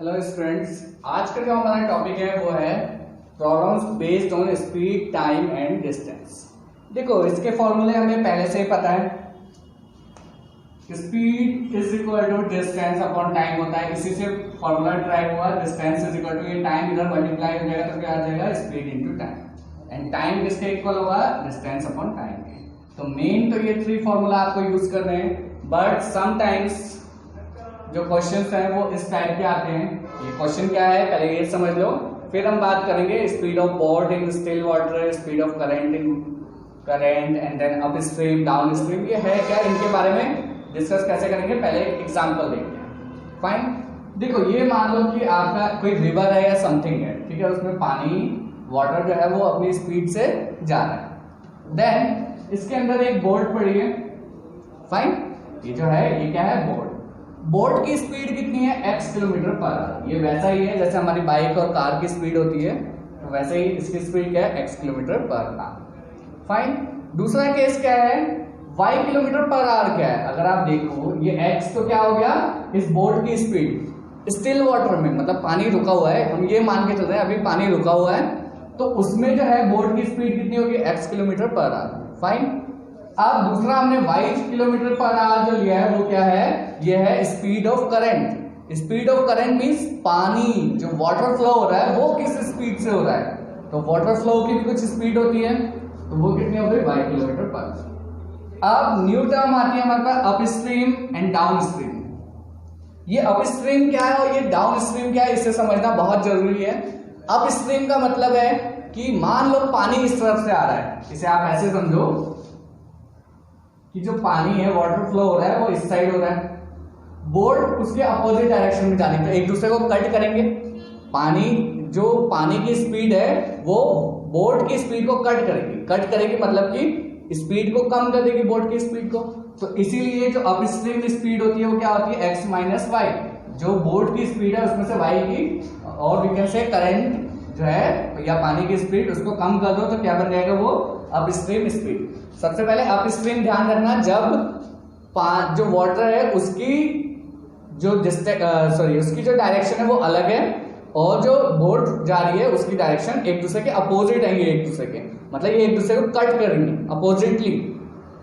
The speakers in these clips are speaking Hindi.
हेलो स्टूडेंट्स, आज का जो हमारा टॉपिक है वो है problems based on speed, time and distance. देखो, इसके फॉर्मूले हमें पहले से ही पता है। Speed is equal to distance upon time होता है, इसी से फॉर्मूला ड्राइव हुआ। डिस्टेंस इज इक्वल टू, ये टाइम इधर मल्टीप्लाई हो जाएगा तो क्या आ जाएगा, speed into time. And time किसके इक्वल होगा, डिस्टेंस अपॉन टाइम के। तो मेन तो ये थ्री फॉर्मूला आपको यूज करने हैं, बट समटाइम्स जो क्वेश्चंस हैं वो इस टाइप के आते हैं। ये क्वेश्चन क्या है पहले ये समझ लो, फिर हम बात करेंगे speed of boat in still water, speed of current in current, and then up stream, down stream. ये है क्या, इनके बारे में डिस्कस कैसे करेंगे, पहले एग्जांपल देखते हैं। फाइन। देखो, ये मान लो कि आपका कोई रिवर है या समथिंग है, ठीक है, उसमें पानी वाटर जो है वो अपनी स्पीड से जा रहा है। देन इसके अंदर एक बोट पड़ी है। फाइन। ये जो है ये क्या है, बोट। बोट की स्पीड कितनी है, x किलोमीटर पर आवर। ये वैसा ही है जैसे हमारी बाइक और कार की स्पीड होती है, तो वैसे ही इसकी स्पीड क्या है, x kilometre per our. Fine. दूसरा केस क्या है, y किलोमीटर पर आवर क्या है। अगर आप देखो ये x तो क्या हो गया, इस बोट की स्पीड स्टिल वाटर में, मतलब पानी रुका हुआ है, हम ये मान के चल रहे हैं अभी पानी रुका हुआ है, तो उसमें जो है बोट की स्पीड कितनी होगी, x kilometre per our. Fine. अब दूसरा हमने y किलोमीटर पर आवर जो लिया है वो क्या है, ये है speed of current. Speed of current means पानी जो वाटर फ्लो हो रहा है वो किस स्पीड से हो रहा है, तो वाटर फ्लो की भी कुछ स्पीड होती है, तो वो कितनी हो गई, y किलोमीटर पर। अब न्यू टर्म आती है हमारे पास upstream and down stream. ये अप स्ट्रीम क्या है और ये डाउन स्ट्रीम क्या है, इसे समझना बहुत जरूरी है। अप स्ट्रीम का मतलब है कि मान लो पानी इस तरफ से आ रहा है, इसे आप ऐसे समझो कि जो पानी है वाटर फ्लो हो रहा है वो इस साइड हो रहा है, बोट उसके अपोजिट डायरेक्शन में जानी, तो एक दूसरे को कट करेंगे। पानी जो पानी की स्पीड है वो बोट की स्पीड को कट करेगी मतलब कि स्पीड को कम कर देगी बोट की स्पीड को। तो इसीलिए जो अपस्ट्रीम स्पीड होती है वो क्या होती है, x माइनस वाई। जो बोट की स्पीड है उसमें से y की, और वी कैन से करंट जो है या पानी की स्पीड, उसको कम कर दो तो क्या बन जाएगा, वो अपस्ट्रीम स्पीड। सबसे पहले अपस्ट्रीम ध्यान रखना, जब जो वाटर है उसकी जो उसकी जो डायरेक्शन है वो अलग है, और जो बोट जा रही है उसकी डायरेक्शन एक दूसरे के अपोजिट आएंगे, एक दूसरे के मतलब ये एक दूसरे को कट करेंगे अपोजिटली।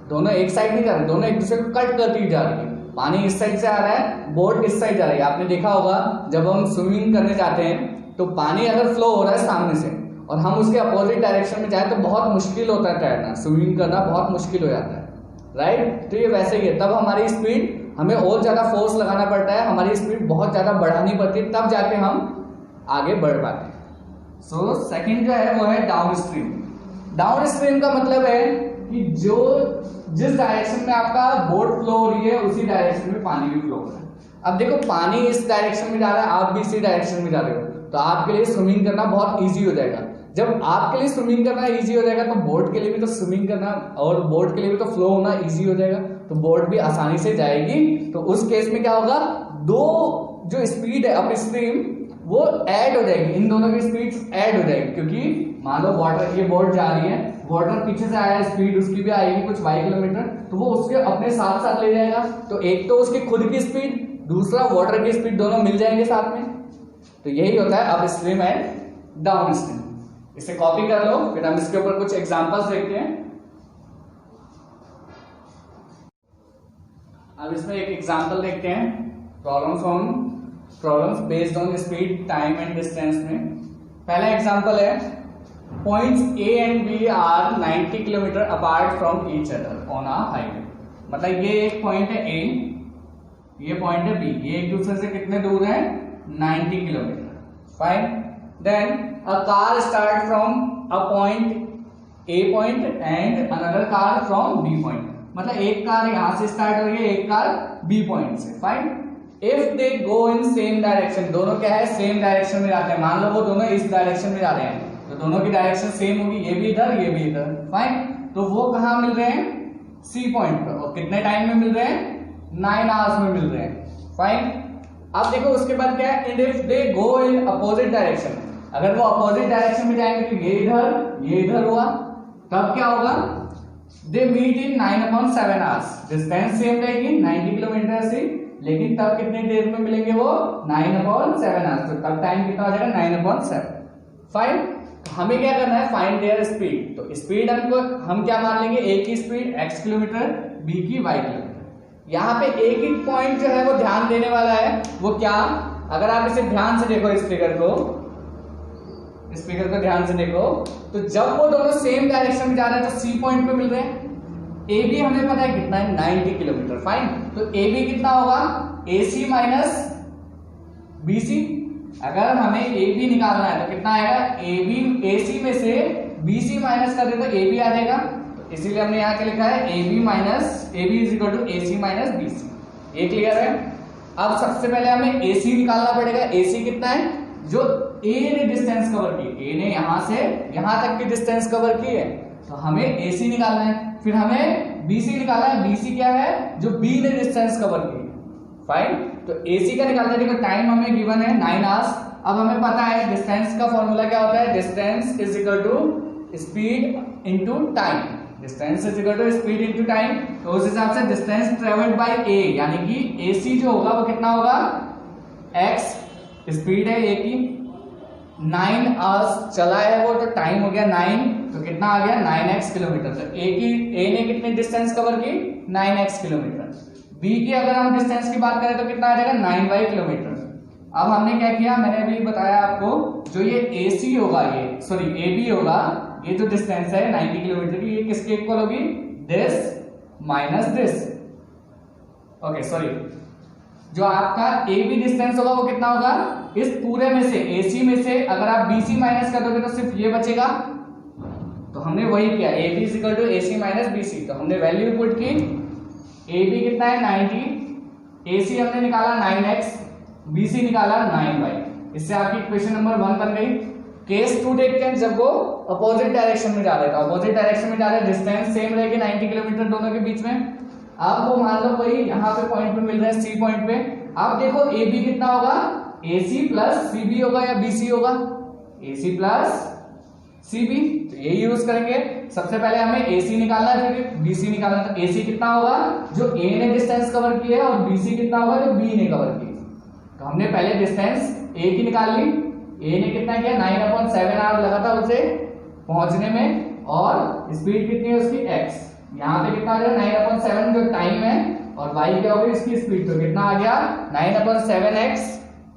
दोनों एक साइड नहीं जा रहे, दोनों एक दूसरे को कट करती जा रही है। पानी इस साइड से आ रहा है, बोट इस साइड जा रही है। आपने देखा होगा जब हम स्विमिंग करने जाते हैं तो पानी अगर फ्लो हो रहा है सामने से और हम उसके अपोजिट डायरेक्शन में जाए तो बहुत मुश्किल होता है तैरना, स्विमिंग करना बहुत मुश्किल हो जाता है, राइट। तो ये वैसे ही है, तब हमारी स्पीड हमें और ज्यादा फोर्स लगाना पड़ता है, हमारी स्पीड बहुत ज्यादा बढ़ानी पड़ती है, तब जाके हम आगे बढ़ पाते हैं। सो सेकंड जो है वो है डाउन स्ट्रीम। डाउन स्ट्रीम का मतलब है कि जिस डायरेक्शन में आपका बोट फ्लो हो रही है उसी डायरेक्शन में पानी भी फ्लो हो रहा है। अब देखो, पानी इस डायरेक्शन में जा रहा है, आप भी इसी डायरेक्शन में जा रहे हो, तो आपके लिए स्विमिंग करना बहुत ईजी हो जाएगा। जब आपके लिए स्विमिंग करना इजी हो जाएगा तो बोट के लिए भी तो स्विमिंग करना और बोट के लिए भी तो फ्लो होना इजी हो जाएगा, तो बोट भी आसानी से जाएगी। तो उस केस में क्या होगा, दो जो स्पीड है अप स्ट्रीम वो ऐड हो जाएगी, इन दोनों की स्पीड ऐड हो जाएगी, क्योंकि मान लो वाटर, ये बोट जा रही है, वाटर पीछे से आया है, स्पीड उसकी भी आएगी कुछ y किलोमीटर, तो वो उसके अपने साथ साथ ले जाएगा। तो एक तो उसकी खुद की स्पीड, दूसरा वाटर की स्पीड, दोनों मिल जाएंगे साथ में। तो यही होता है up stream and down stream. इसे कॉपी कर लो, फिर हम इसके ऊपर कुछ एग्जांपल्स देखते हैं। अब इसमें एक एग्जांपल देखते हैं, problems based on speed, time and distance में। पहला एग्जांपल है, points A and B are 90 kilometre apart from each other on a highway. मतलब ये एक पॉइंट है A, ये पॉइंट है B, ये एक दूसरे से कितने दूर है, 90 kilometre. Fine. Then a car start from a point A point and another car from B point। मतलब एक कार यहां से स्टार्ट हो रही है, एक कार B पॉइंट से। Fine. If they go in same direction, दोनों क्या है, सेम डायरेक्शन में जाते हैं। मान लो वो दोनों इस डायरेक्शन में जा रहे हैं, तो दोनों की डायरेक्शन सेम होगी, ये भी इधर ये भी इधर। फाइन। तो वो कहां मिल रहे हैं, C पॉइंट पर, और कितने टाइम में मिल रहे हैं, 9 आवर्स में मिल रहे हैं। फाइन। अब देखो उसके बाद क्या है, if they go in opposite direction, अगर वो अपोजिट डायरेक्शन में जाएंगे तो ये इधर हुआ, तब क्या होगा, they meet in 9/7 hours. Distance same रहेगी 90 किलोमीटर से, लेकिन तब कितनी देर में मिलेंगे वो 9/7 आवर्स, तो तब टाइम कितना हो जाएगा 9/7। फाइन, हमें क्या करना है, फाइंड देयर स्पीड। तो स्पीड हम क्या मान लेंगे, ए की स्पीड x किलोमीटर, बी की y किलोमीटर। यहाँ पे एक ही पॉइंट जो है वो ध्यान देने वाला है, वो क्या, अगर आप इसे ध्यान से देखो, इस फिगर को ध्यान से देखो, तो जब वो दोनों सेम डायरेक्शन में जा रहे हैं तो सी पॉइंट पे मिल रहे हैं। ए बी हमें पता है कितना है, 90 किलोमीटर। फाइन, तो ए बी कितना होगा, ए सी माइनस बी सी। अगर हमें ए बी निकालना है तो कितना आएगा, ए बी, ए सी में से बी सी माइनस कर दे तो ए बी आ जाएगा। तो इसीलिए हमने यहाँ क्या लिखा है, A B minus A B is equal to A C minus B C. ये क्लियर है। अब सबसे पहले हमें ए सी निकालना पड़ेगा। ए सी कितना है, जो ए ने डिस्टेंस कवर की, ए ने यहां से यहां तक की डिस्टेंस कवर की है, तो हमें ए सी निकालना है। फिर हमें बी सी निकालना है, बी सी क्या है, जो बी ने डिस्टेंस कवर की। फाइन, तो ए सी का निकालना है। देखो टाइम हमें गिवन है 9 आवर्स। अब हमें पता है डिस्टेंस का फॉर्मूला क्या होता है, distance is equal to speed into time. Distance is equal to speed into time. तो उस हिसाब से डिस्टेंस ट्रेवल्ड बाय ए, यानी कि ए सी जो होगा वो कितना होगा, x स्पीड है ए की, 9 आवर्स चला है वो, तो टाइम हो गया 9, तो कितना आ गया 9x किलोमीटर। तो ए ने कितनी डिस्टेंस कवर की, 9x किलोमीटर। बी की अगर हम डिस्टेंस की बात करें तो कितना आ जाएगा, 9y किलोमीटर। अब हमने क्या किया, मैंने अभी बताया आपको, जो ये ए सी होगा, ये सॉरी ए बी होगा, ये जो डिस्टेंस है 90 किलोमीटर की, ये किसके इक्वल होगी, this minus this. Okay sorry, जो आपका ए बी डिस्टेंस होगा वो कितना होगा, इस पूरे में से, ए सी में से अगर आप बी सी माइनस कर दोगे तो सिर्फ ये बचेगा। तो हमने वही किया, A B is equal to A C minus B C. तो हमने वैल्यू पुट की, ए बी कितना है 90, ए सी हमने निकाला 9x, बी सी निकाला 9y। इससे आपकी इक्वेशन नंबर 1 बन गई। केस 2 देखते हैं, जब वो अपोजिट डायरेक्शन में जा रहे थे, अपोजिट डायरेक्शन में जा रहे हैं, डिस्टेंस सेम रहेगी 90 किलोमीटर दोनों के बीच में। अब वो मान लो वही यहाँ पे पॉइंट पे मिल रहा है, सी पॉइंट पे। अब देखो ए बी कितना होगा, ए सी प्लस सी बी होगा या बी सी होगा, ए सी प्लस सी बी। तो ये यूज करेंगे। सबसे पहले हमें ए सी निकालना है, फिर बी सी निकालना है। तो ए सी कितना होगा, जो ए ने डिस्टेंस कवर की है, और बी सी कितना होगा, जो बी ने कवर की। तो हमने पहले डिस्टेंस ए की निकाल ली। ए ने कितना किया, 9/7 आवर लगा था उसे पहुंचने में, और स्पीड कितनी है उसकी, x। यहाँ पे कितना आ गया 9/7 जो टाइम है, और y क्या होगी इसकी स्पीड। तो कितना आ गया 9/7x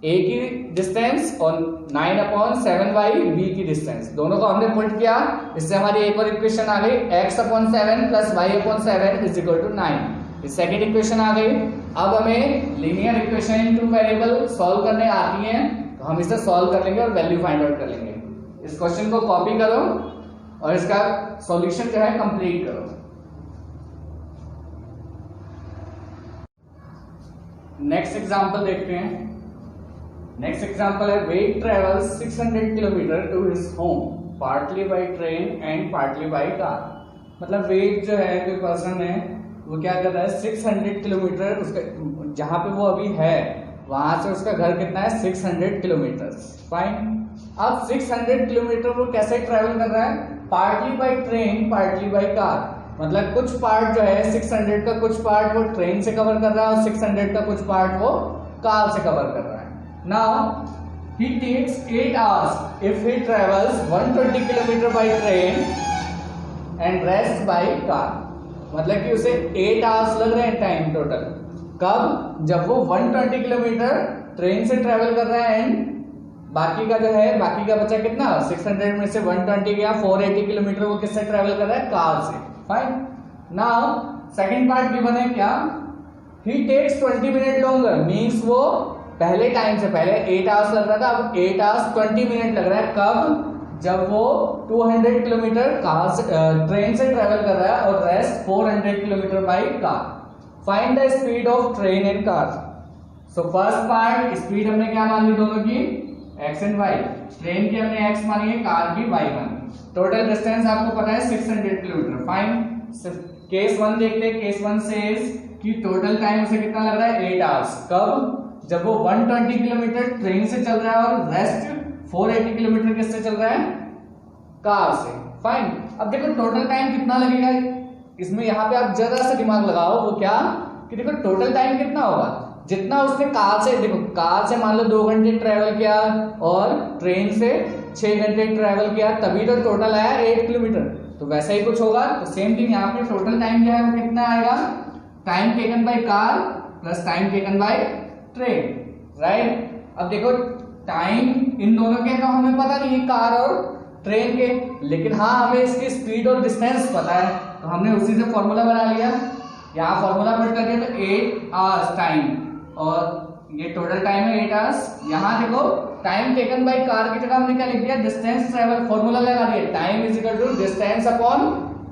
a की डिस्टेंस और 9/7y b की डिस्टेंस, दोनों को हमने पुट किया। इससे हमारी एक और इक्वेशन आ गई, x/7 plus y/7 is equal to 9। इस सेकेंड इक्वेशन आ गई। अब हमें linear equation in 2 variable solve करने आती हैं, तो हम इसे सॉल्व कर लेंगे और वैल्यू फाइंड आउट कर लेंगे। इस क्वेश्चन को कॉपी करो और इसका सॉल्यूशन जो है कंप्लीट करो। नेक्स्ट एग्जांपल देखते हैं। नेक्स्ट एग्जांपल है, वेट travels 600 kilometre to his home partly by train and partly by car. मतलब वेट जो है, कोई पर्सन है वो क्या कर रहा है, 600 किलोमीटर उसका, जहां पे वो अभी है वहां से उसका घर कितना है, 600 किलोमीटर। फाइन, अब 600 किलोमीटर वो कैसे ट्रेवल कर रहा है, partly by train partly by car. मतलब कुछ पार्ट जो है 600 का, कुछ पार्ट वो ट्रेन से कवर कर रहा है, और 600 का कुछ पार्ट वो कार से कवर कर रहा है। Now he takes 8 hours if he travels 120 kilometre by train and rest by car। मतलब कि उसे 8 आवर्स लग रहे हैं टाइम टोटल। कब, जब वो 120 किलोमीटर ट्रेन से ट्रेवल कर रहा है, एंड बाकी का जो है, बाकी का बचा कितना, 600 में से 120 गया, 480 किलोमीटर वो किससे ट्रेवल कर रहा है, कार से। Fine, now second part given है क्या, he takes 20 minute longer, means वो पहले टाइम से, पहले 8 आवर्स लग रहा था, अब 8 आवर्स 20 मिनट लग रहा है। कब, जब वो 200 किलोमीटर कार से, ट्रेन से ट्रेवल कर रहा है, और rest 400 kilometre by car. Find the speed of train and car. So first part, speed हमने क्या मान ली दोनों की, x एंड y। ट्रेन की हमने x मानी है, कार की y मानी। टोटल डिस्टेंस आपको पता है 600 किलोमीटर। फाइन, केस 1 देखते हैं। केस 1 सेज कि टोटल टाइम उसे कितना लग रहा है, 8 आवर्स। कब, जब वो 120 किलोमीटर ट्रेन से चल रहा है, और रेस्ट 480 किलोमीटर किससे चल रहा है, कार से। फाइन, अब देखो टोटल टाइम कितना लगेगा इसमें, यहाँ पे आप जरा सा दिमाग लगाओ, वो क्या कि देखो टोटल टाइम कितना होगा, जितना उसने कार से, देखो कार से मान लो 2 घंटे ट्रेवल किया और ट्रेन से 6 घंटे ट्रेवल किया, तभी तो टोटल आया 8 किलोमीटर। तो वैसा ही कुछ होगा। तो सेम थिंग यहाँ पे टोटल टाइम क्या है वो कितना आएगा, time taken by car plus time taken by train, right. अब देखो टाइम इन दोनों के तो हमें पता नहीं है, कार और ट्रेन के, लेकिन हाँ हमें इसकी स्पीड और डिस्टेंस पता है, तो हमने उसी से फॉर्मूला बना लिया। यहाँ फॉर्मूला पुट कर दिया तो 8 आवर्स टाइम, और ये टोटल टाइम है 8 आवर्स। यहाँ देखो टाइम टेकन बाय कार की जगह हमने क्या लिख दिया, डिस्टेंस ट्रेवल, फॉर्मूला लगा दिया, time is equal to distance upon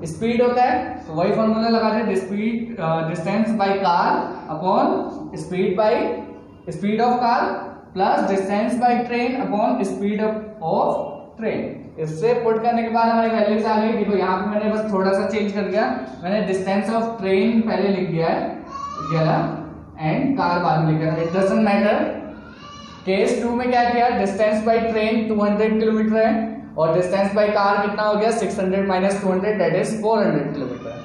speed होता है, तो वही फॉर्मूला लगा दिया, speed distance by car upon speed of car plus distance by train upon speed of train. इससे पुट करने के बाद हमारी वैल्यूज आ गई। देखो यहाँ पे मैंने बस थोड़ा सा चेंज कर दिया, मैंने डिस्टेंस ऑफ ट्रेन पहले लिख दिया है एंड कार बाद में लिखा है, इट डजंट मैटर। केस 2 में क्या किया, डिस्टेंस बाय ट्रेन 200 किलोमीटर है और डिस्टेंस बाय कार कितना हो गया 600 minus 200 that is 400 kilometre.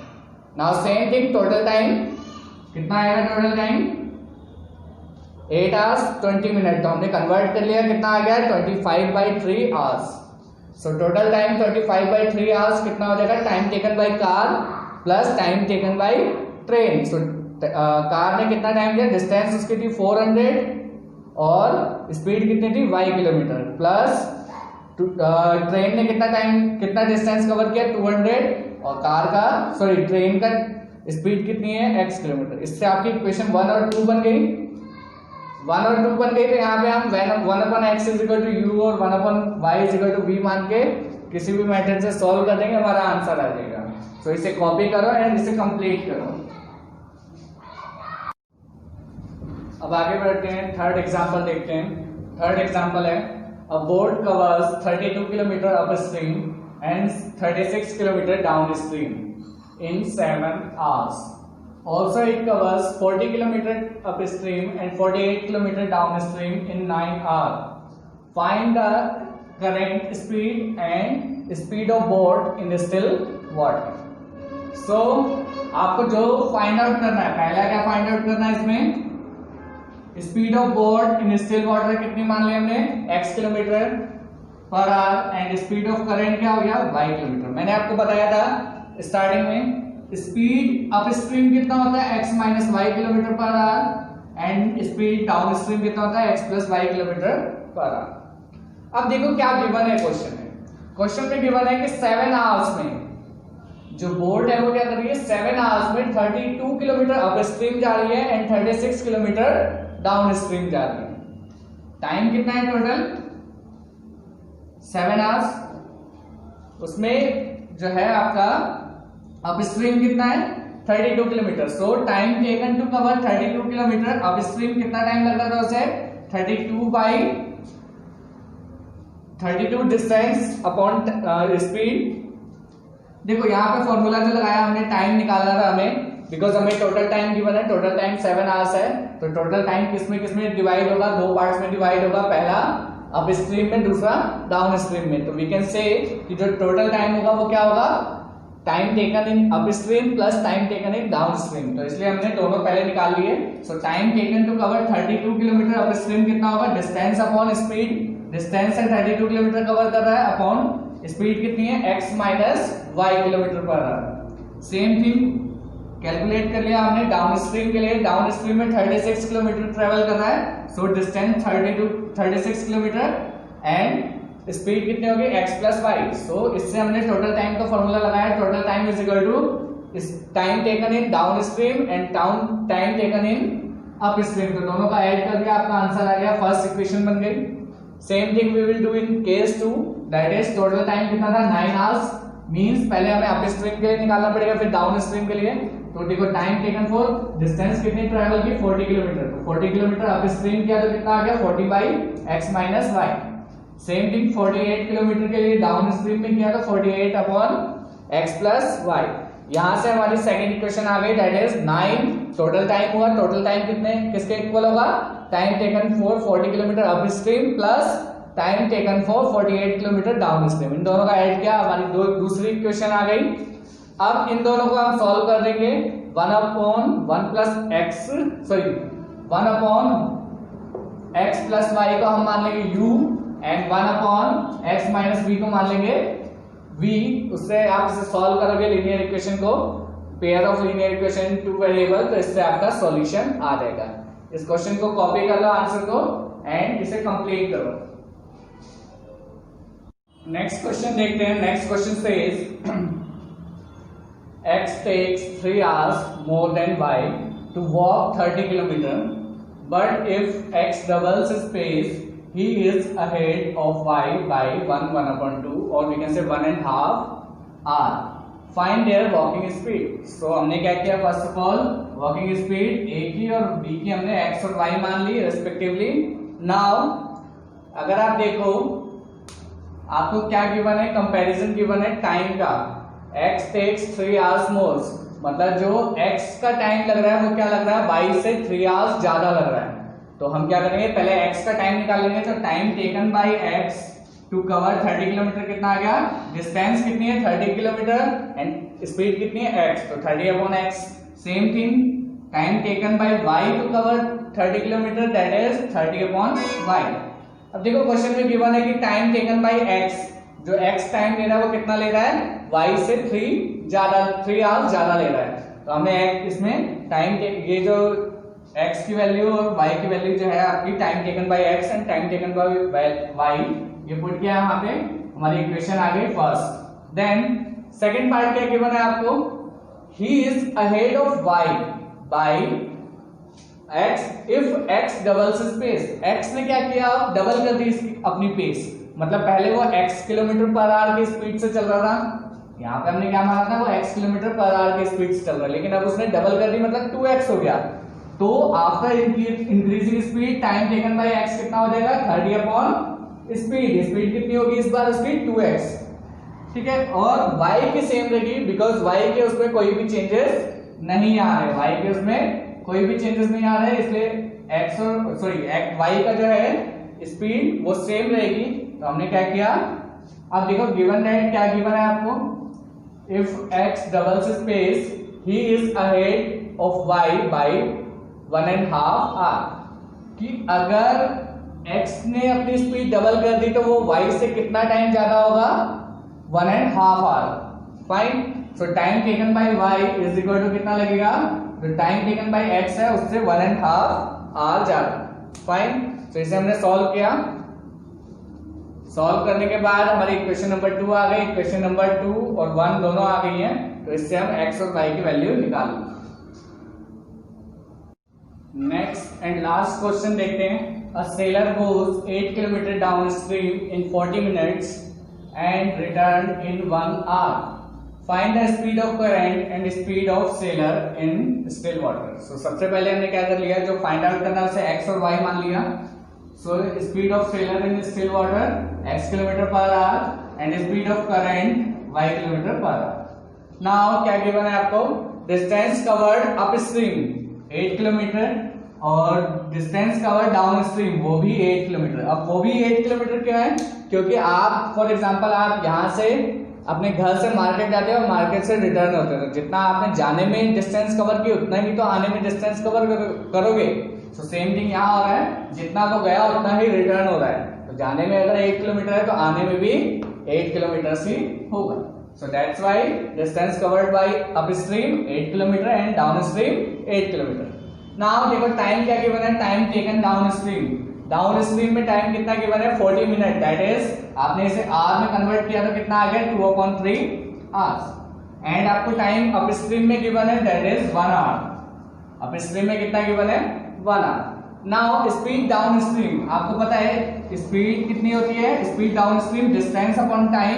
Now same thing total time कितना आएगा, टोटल टाइम 8 आवर्स 20 मिनट, तो हमने कन्वर्ट कर लिया, कितना आ गया 25/3 hours. So total time 25/3 hours कितना हो जाएगा, time taken by car plus time taken by train. So car ने कितना टाइम दिया, डिस्टेंस उसकी थी 400 और स्पीड कितनी थी y किलोमीटर, प्लस ट्रेन ने कितना डिस्टेंस कवर किया 200 और ट्रेन का स्पीड कितनी है x किलोमीटर। इससे आपकी इक्वेशन 1 और 2 बन गई, 1 और 2 बन गई। तो यहाँ पे हम 1/x is equal to u और 1/y is equal to v मान के किसी भी मेथड से सॉल्व कर देंगे, हमारा आंसर आ जाएगा। तो इसे कॉपी करो एंड इसे कंप्लीट करो। अब आगे बढ़ते हैं, थर्ड एग्जांपल देखते हैं। थर्ड एग्जांपल है, अ boat covers 32 kilometre up stream and 36 kilometre downstream in 7 hours. Also it covers 40 kilometer upstream and 48 kilometer downstream in 9 hours. Find the current speed and speed of boat in still water. So आपको जो फाइंड आउट करना है, पहला क्या फाइंड आउट करना है, इसमें speed of boat in still water कितनी मान लिया हमने x kilometre per hour and speed of current क्या हो गया y किलोमीटर। मैंने आपको बताया था स्टार्टिंग में स्पीड अपस्ट्रीम कितना होता है x minus y kilometre per hour and speed downstream कितना होता है x plus y kilometre per hour. अब देखो क्या गिवन है क्वेश्चन में, क्वेश्चन में गिवन है कि 7 आवर्स में जो बोट है वो क्या कर रही है, 7 आवर्स में 32 किलोमीटर अपस्ट्रीम जा रही है एंड 36 किलोमीटर डाउनस्ट्रीम जा रही है। टाइम कितना है टोटल 7 आवर्स, उसमें जो है आपका अपस्ट्रीम कितना है 32 kilometre. So time taken to cover 32 kilometre, upstream कितना टाइम लगता था उसे 32 डिस्टेंस अपॉन स्पीड। देखो यहाँ पे फॉर्मूला जो लगाया हमने, टाइम निकालना था हमें, बिकॉज हमें टोटल टाइम गिवन है, टोटल टाइम 7 आवर्स है, तो टोटल टाइम किसमें डिवाइड होगा, 2 पार्ट्स में डिवाइड होगा, पहला अप स्ट्रीम में, दूसरा डाउन स्ट्रीम में। तो वी कैन से कि जो टोटल टाइम होगा वो क्या होगा, time taken in up stream plus time taken in down stream. तो इसलिए हमने दोनों पहले निकाल लिए। So time taken to cover 32 kilometre up stream कितना होगा, डिस्टेंस अपॉन स्पीड, डिस्टेंस से 32 किलोमीटर कवर कर रहा है, अपॉन स्पीड कितनी है x minus y kilometre per hour. Same thing calculate कर लिया हमने डाउन स्ट्रीम के लिए, डाउन स्ट्रीम में 36 किलोमीटर ट्रेवल कर रहा है, so distance 36 kilometre and speed कितनी होगी x प्लस वाई। सो इससे हमने टोटल टाइम का फॉर्मूला लगाया, total time is equal to time taken in down stream and time taken in up stream. तो दोनों का ऐड कर दिया, आपका आंसर आ गया, फर्स्ट इक्वेशन बन गई। Same thing we will do in case 2, that is total time कितना था 9 आवर्स, मींस पहले हमें अप स्ट्रीम के लिए निकालना पड़ेगा फिर डाउन स्ट्रीम के लिए। तो देखो टाइम टेकन फॉर डिस्टेंस कितनी ट्रैवल की 40 किलोमीटर, तो 40 किलोमीटर अप स्ट्रीम किया तो कितना आ गया 40 by x minus y. Same thing 48 kilometre के लिए डाउन स्ट्रीम में किया तो 48 अपॉन x प्लस वाई। यहां से हमारी सेकंड इक्वेशन आ गई, दैट इज 9 टोटल टाइम हुआ, टोटल टाइम किसके इक्वल होगा, time taken for 40 kilometre up stream plus time taken for 48 kilometre downstream. इन दोनों का ऐड किया, हमारी दूसरी इक्वेशन आ गई। अब इन दोनों को हम सॉल्व कर देंगे, 1 upon 1 plus x, sorry 1 upon x plus y को हम मान लेंगे u and 1 upon x minus v को मान लेंगे v। उससे आप इसे सॉल्व करोगे लीनियर इक्वेशन को, pair of linear equation two variable, तो इससे आपका सॉल्यूशन आ जाएगा। इस क्वेश्चन को कॉपी कर लो आंसर को एंड इसे कंप्लीट करो। नेक्स्ट क्वेश्चन देखते हैं। Next question says x takes 3 hours more than y to walk 30 kilometer, but if x doubles his pace, he is ahead of y by 1/2, or we can say 1.5 hour. Find their walking speed. So हमने क्या किया, first of all walking speed a की और b की हमने x और y मान ली रेस्पेक्टिवली। नाउ अगर आप देखो आपको क्या गिवन है, कंपैरिजन गिवन है टाइम का। x takes 3 hours more, मतलब जो x का टाइम लग रहा है वो क्या लग रहा है, y से 3 hours ज्यादा लग रहा है। तो हम क्या करेंगे, पहले x का टाइम निकाल लेंगे। तो time taken by x to cover 30 kilometre कितना आ गया, डिस्टेंस कितनी है 30 किलोमीटर एंड स्पीड कितनी है x, तो 30 upon x। Same thing time taken by y to cover 30 kilometre, that is 30 upon y। अब देखो क्वेश्चन में गिवन है कि टाइम टेकन बाय x, जो x टाइम ले रहा है वो कितना ले रहा है, y से 3 आवर्स ज्यादा ले रहा है। तो हमें इसमें टाइम, ये जो x की वैल्यू और y की वैल्यू जो है आपकी time taken by x and time taken by y, ये पुट किया यहाँ पे, हमारी इक्वेशन आ गई फर्स्ट। देन सेकंड पार्ट क्या गिवन है आपको, he is ahead of y by x if x doubles space. x ने क्या किया, डबल कर दी अपनी पेस, मतलब पहले वो x किलोमीटर पर आवर की स्पीड से चल रहा था, यहाँ पे हमने क्या माना था वो x किलोमीटर पर आवर की स्पीड से चल रहा है, लेकिन अब उसने डबल कर दी मतलब 2x हो गया। तो after increasing speed time taken by x कितना हो जाएगा, 30 अपॉन स्पीड कितनी होगी इस बार उसकी 2x, ठीक है। और y की सेम रहेगी, बिकॉज y के उसमें कोई भी चेंजेस नहीं आ रहे, y के उसमें कोई भी चेंजेस नहीं आ रहे, इसलिए x और y का जो है स्पीड वो सेम रहेगी। तो हमने क्या किया, अब देखो गिवन है, क्या गिवन है आपको, if x doubles space he is ahead of y by 1.5 hour, कि अगर x ने अपनी स्पीड डबल कर दी तो वो y से कितना टाइम ज्यादा होगा, 1.5 hour। Fine, so time taken by y is equal to कितना लगेगा, जो टाइम टेकन बाय x है उससे 1.5 hour ज्यादा। फाइन, तो इसे हमने सॉल्व किया। सॉल्व करने के बाद हमारी इक्वेशन नंबर 2 आ गई। इक्वेशन नंबर 2 और 1 दोनों आ गई हैं, तो इससे हम x और y की वैल्यू निकाल लेंगे। नेक्स्ट एंड लास्ट क्वेश्चन देखते हैं। A sailor goes 8 kilometre downstream in 40 minutes and return in 1 hour. Find the speed of current and speed of sailor in still water. So सबसे पहले हमने क्या कर लिया, जो फाइंड आउट करना है उसे x और y मान लिया। So speed of sailor in still water x kilometer per hour and speed of current y kilometer per hour. Now क्या गिवन है आपको, distance covered upstream 8 किलोमीटर और distance covered downstream वो भी 8 किलोमीटर। अब वो भी 8 किलोमीटर क्यों है, क्योंकि आप फॉर एग्जांपल आप यहाँ से अपने घर से मार्केट जाते हो और मार्केट से रिटर्न होते हो, तो जितना आपने जाने में डिस्टेंस कवर की उतना ही तो आने में डिस्टेंस कवर करोगे। तो सेम थिंग यहाँ हो रहा है, जितना तो गया उतना ही रिटर्न हो रहा है। तो जाने में अगर 8 किलोमीटर है तो आने में भी 8 किलोमीटर ही होगा। So that's why distance covered by upstream 8 kilometre and downstream 8 kilometre. Now देखो टाइम क्या गिवन है, टाइम टेकन डाउनस्ट्रीम। डाउनस्ट्रीम में टाइम कितना गिवन है, 40 मिनट, दैट इज आपने इसे आवर में कन्वर्ट किया तो कितना आ गया, 2/3 आवर्स। एंड आपको टाइम अपस्ट्रीम में गिवन है, दैट इज 1 आवर। अपस्ट्रीम में कितना गिवन है, 1 आवर। नाउ स्पीड डाउनस्ट्रीम, आपको पता है स्पीड कितनी होती है, speed downstream distance upon time.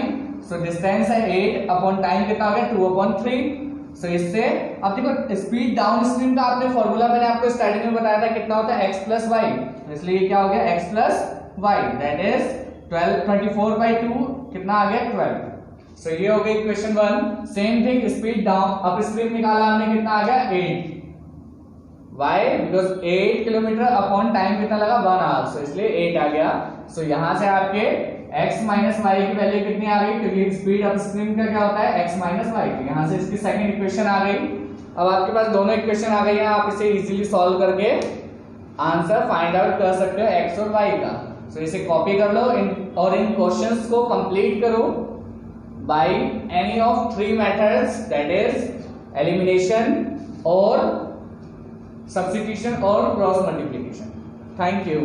So distance है 8 अपॉन टाइम कितना हो गया, 2/3। सो इससे अब देखो स्पीड डाउनस्ट्रीम का आपने फॉर्मूला मैंने आपको स्टार्टिंग में बताया था कितना होता है, x प्लस वाई। इसलिए क्या हो गया, x plus y, that is 24/2 कितना आ गया, 12। सो ये हो गई equation 1। Same thing speed down upstream निकाला हमने, कितना आ गया, 8। Why? Because 8 kilometre upon time कितना लगा, 1 आवर। सो इसलिए 8 आ गया। सो यहां से आपके x माइनस वाई की वैल्यू कितनी आ गई, क्योंकि स्पीड अपस्ट्रीम का क्या होता है, x माइनस वाई। तो यहां से इसकी सेकंड इक्वेशन आ गई। अब आपके पास दोनों इक्वेशन आ गई हैं, आप इसे इजीली सॉल्व करके आंसर फाइंड आउट कर सकते हो एक्स और वाई का। सो इसे कॉपी कर लो और इन क्वेश्चंस को कंप्लीट करो by any of 3 methods, that is elimination और सब्स्टिट्यूशन और क्रॉस मल्टीप्लिकेशन। Thank you.